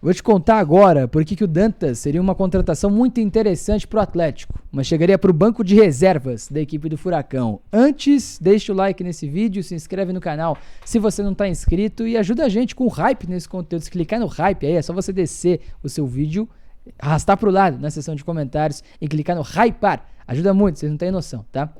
Vou te contar agora por que o Dantas seria uma contratação muito interessante para o Atlético, mas chegaria para o banco de reservas da equipe do Furacão. Antes, deixa o like nesse vídeo, se inscreve no canal se você não está inscrito e ajuda a gente com o hype nesse conteúdo. Se clicar no hype aí, é só você descer o seu vídeo, arrastar para o lado na seção de comentários e clicar no hypar. Ajuda muito, vocês não têm noção, tá?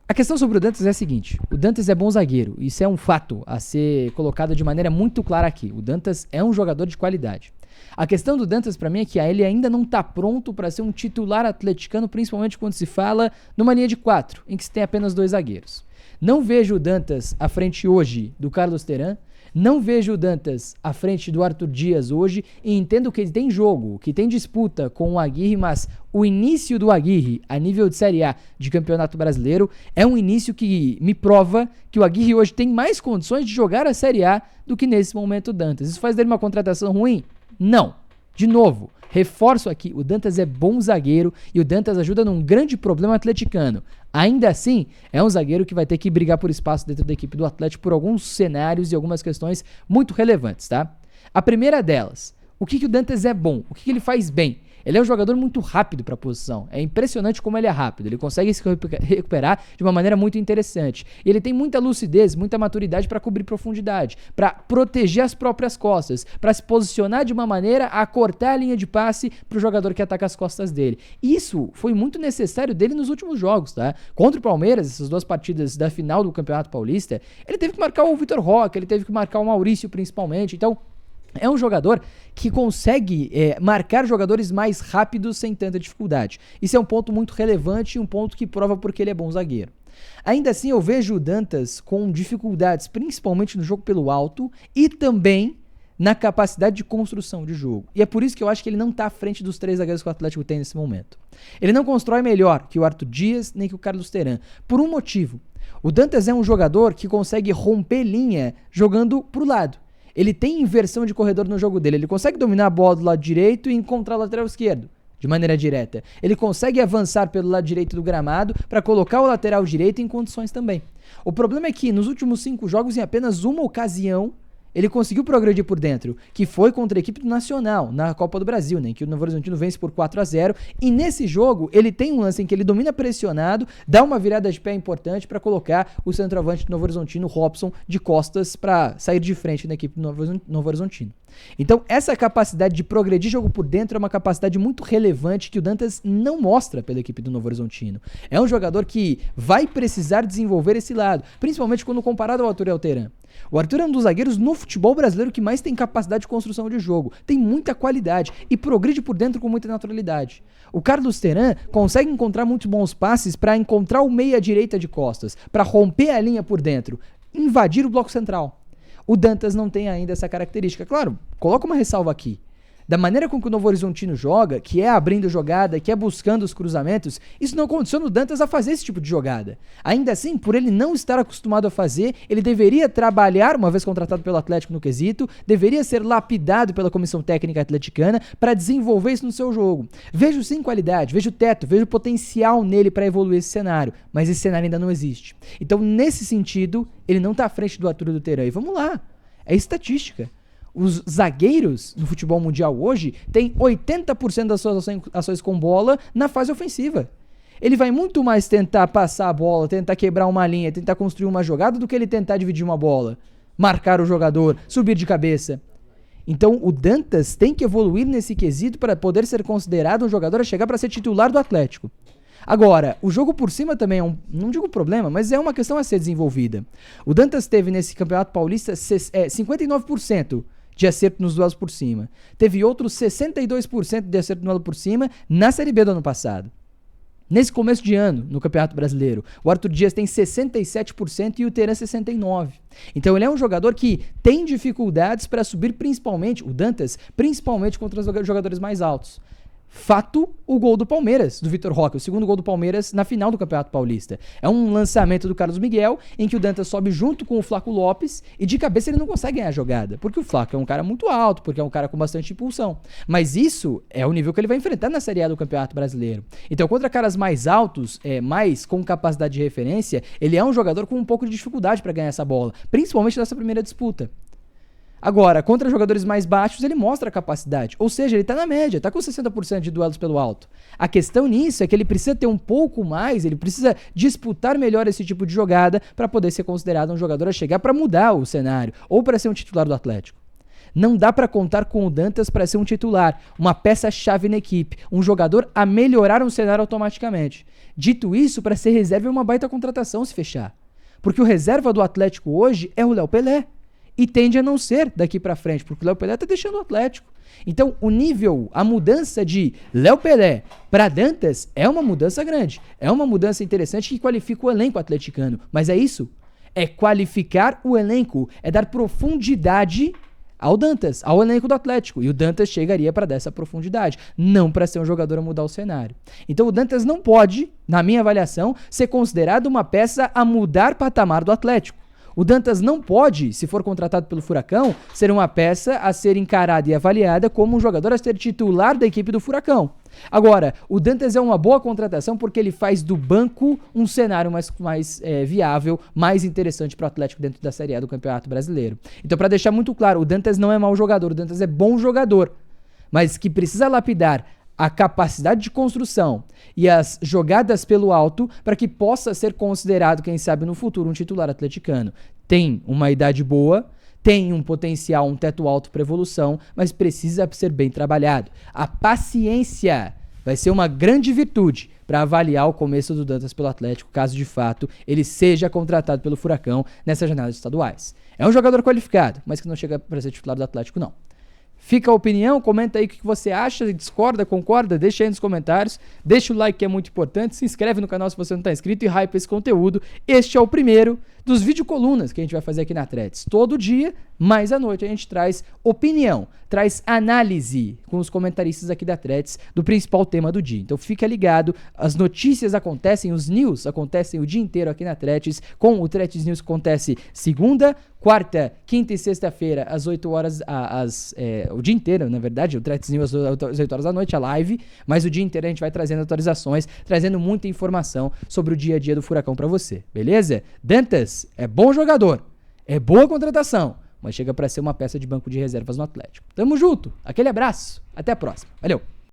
A questão sobre o Dantas é a seguinte: o Dantas é bom zagueiro, isso é um fato a ser colocado de maneira muito clara aqui. O Dantas é um jogador de qualidade. A questão do Dantas para mim é que ele ainda não está pronto para ser um titular atleticano, principalmente quando se fala numa linha de 4, em que se tem apenas 2 zagueiros. Não vejo o Dantas à frente hoje do Carlos Therán, não vejo o Dantas à frente do Arthur Dias hoje, e entendo que ele tem jogo, que tem disputa com o Aguirre, mas o início do Aguirre a nível de Série A de Campeonato Brasileiro é um início que me prova que o Aguirre hoje tem mais condições de jogar a Série A do que nesse momento o Dantas. Isso faz dele uma contratação ruim? Não. De novo, reforço aqui, o Dantas é bom zagueiro e o Dantas ajuda num grande problema atleticano. Ainda assim, é um zagueiro que vai ter que brigar por espaço dentro da equipe do Atlético por alguns cenários e algumas questões muito relevantes, tá? A primeira delas, o que o Dantas é bom? O que ele faz bem? Ele é um jogador muito rápido para a posição. É impressionante como ele é rápido. Ele consegue se recuperar de uma maneira muito interessante. E ele tem muita lucidez, muita maturidade para cobrir profundidade, para proteger as próprias costas, para se posicionar de uma maneira a cortar a linha de passe para o jogador que ataca as costas dele. Isso foi muito necessário dele nos últimos jogos, tá? Contra o Palmeiras, essas 2 partidas da final do Campeonato Paulista, ele teve que marcar o Vitor Roque, ele teve que marcar o Maurício principalmente. Então, é um jogador que consegue marcar jogadores mais rápidos sem tanta dificuldade. Isso é um ponto muito relevante e um ponto que prova porque ele é bom zagueiro. Ainda assim, eu vejo o Dantas com dificuldades, principalmente no jogo pelo alto e também na capacidade de construção de jogo. E é por isso que eu acho que ele não está à frente dos 3 zagueiros que o Atlético tem nesse momento. Ele não constrói melhor que o Arthur Dias nem que o Carlos Therán, por um motivo. O Dantas é um jogador que consegue romper linha jogando pro lado. Ele tem inversão de corredor no jogo dele. Ele consegue dominar a bola do lado direito e encontrar o lateral esquerdo de maneira direta. Ele consegue avançar pelo lado direito do gramado para colocar o lateral direito em condições também. O problema é que nos últimos 5 jogos, em apenas uma ocasião, ele conseguiu progredir por dentro, que foi contra a equipe do Nacional, na Copa do Brasil, né, em que o Novo Horizontino vence por 4-0, e nesse jogo ele tem um lance em que ele domina pressionado, dá uma virada de pé importante para colocar o centroavante do Novo Horizontino, Robson, de costas para sair de frente na equipe do Novo Horizontino. Então essa capacidade de progredir jogo por dentro é uma capacidade muito relevante que o Dantas não mostra pela equipe do Novo Horizontino. É um jogador que vai precisar desenvolver esse lado, principalmente quando comparado ao Arthur e ao Therán. O Arthur é um dos zagueiros no futebol brasileiro que mais tem capacidade de construção de jogo, tem muita qualidade e progride por dentro com muita naturalidade. O Carlos Therán consegue encontrar muitos bons passes para encontrar o meia-direita de costas, para romper a linha por dentro, invadir o bloco central. O Dantas não tem ainda essa característica. Claro, coloca uma ressalva aqui. Da maneira com que o Novo Horizontino joga, que é abrindo jogada, que é buscando os cruzamentos, isso não condiciona o Dantas a fazer esse tipo de jogada. Ainda assim, por ele não estar acostumado a fazer, ele deveria trabalhar, uma vez contratado pelo Atlético no quesito, deveria ser lapidado pela comissão técnica atleticana para desenvolver isso no seu jogo. Vejo sim qualidade, vejo teto, vejo potencial nele para evoluir esse cenário, mas esse cenário ainda não existe. Então, nesse sentido, ele não está à frente do Arthur e do Therán. E vamos lá, é estatística. Os zagueiros no futebol mundial hoje têm 80% das suas ações com bola na fase ofensiva. Ele vai muito mais tentar passar a bola, tentar quebrar uma linha, tentar construir uma jogada do que ele tentar dividir uma bola, marcar o jogador, subir de cabeça. Então o Dantas tem que evoluir nesse quesito para poder ser considerado um jogador a chegar para ser titular do Atlético. Agora, o jogo por cima também é não digo problema, mas é uma questão a ser desenvolvida. O Dantas teve nesse Campeonato Paulista 59% de acerto nos duelos por cima. Teve outros 62% de acerto no duelo por cima na Série B do ano passado. Nesse começo de ano, no Campeonato Brasileiro, o Arthur Dias tem 67% e o Therán 69%. Então ele é um jogador que tem dificuldades para subir principalmente, o Dantas, principalmente contra os jogadores mais altos. Fato, o gol do Palmeiras, do Vitor Roque, o segundo gol do Palmeiras na final do Campeonato Paulista. É um lançamento do Carlos Miguel, em que o Dantas sobe junto com o Flaco Lopes e de cabeça ele não consegue ganhar a jogada, porque o Flaco é um cara muito alto, porque é um cara com bastante impulsão. Mas isso é o nível que ele vai enfrentar na Série A do Campeonato Brasileiro. Então, contra caras mais altos, mais com capacidade de referência, ele é um jogador com um pouco de dificuldade para ganhar essa bola, principalmente nessa primeira disputa. Agora, contra jogadores mais baixos, ele mostra a capacidade. Ou seja, ele tá na média, tá com 60% de duelos pelo alto. A questão nisso é que ele precisa ter um pouco mais, ele precisa disputar melhor esse tipo de jogada para poder ser considerado um jogador a chegar para mudar o cenário ou para ser um titular do Atlético. Não dá para contar com o Dantas para ser um titular, uma peça-chave na equipe, um jogador a melhorar um cenário automaticamente. Dito isso, para ser reserva é uma baita contratação se fechar. Porque o reserva do Atlético hoje é o Léo Pelé. E tende a não ser daqui pra frente, porque o Léo Pelé tá deixando o Atlético. Então, o nível, a mudança de Léo Pelé para Dantas é uma mudança grande. É uma mudança interessante que qualifica o elenco atleticano. Mas é isso? É qualificar o elenco, é dar profundidade ao Dantas, ao elenco do Atlético. E o Dantas chegaria para dar essa profundidade, não para ser um jogador a mudar o cenário. Então, o Dantas não pode, na minha avaliação, ser considerado uma peça a mudar patamar do Atlético. O Dantas não pode, se for contratado pelo Furacão, ser uma peça a ser encarada e avaliada como um jogador a ser titular da equipe do Furacão. Agora, o Dantas é uma boa contratação porque ele faz do banco um cenário mais viável, mais interessante para o Atlético dentro da Série A do Campeonato Brasileiro. Então, para deixar muito claro, o Dantas não é mau jogador, o Dantas é bom jogador, mas que precisa lapidar a capacidade de construção e as jogadas pelo alto para que possa ser considerado, quem sabe no futuro, um titular atleticano. Tem uma idade boa, tem um potencial, um teto alto para evolução, mas precisa ser bem trabalhado. A paciência vai ser uma grande virtude para avaliar o começo do Dantas pelo Atlético, caso de fato ele seja contratado pelo Furacão nessas jornadas estaduais. É um jogador qualificado, mas que não chega para ser titular do Atlético, não. Fica a opinião, comenta aí o que você acha, discorda, concorda, deixa aí nos comentários, deixa o like que é muito importante, se inscreve no canal se você não está inscrito e hype esse conteúdo. Este é o primeiro dos videocolunas que a gente vai fazer aqui na Threads. Todo dia, mais à noite, a gente traz opinião, traz análise com os comentaristas aqui da Threads do principal tema do dia. Então fica ligado, as notícias acontecem, os news acontecem o dia inteiro aqui na Threads, com o Threads News que acontece segunda, quarta, quinta e sexta-feira, às 8 horas, o dia inteiro, na verdade, o Threads News às 8 horas da noite, a live, mas o dia inteiro a gente vai trazendo atualizações, trazendo muita informação sobre o dia a dia do Furacão pra você, beleza? Dantas é bom jogador, é boa contratação, mas chega pra ser uma peça de banco de reservas no Atlético. Tamo junto, aquele abraço, até a próxima, valeu!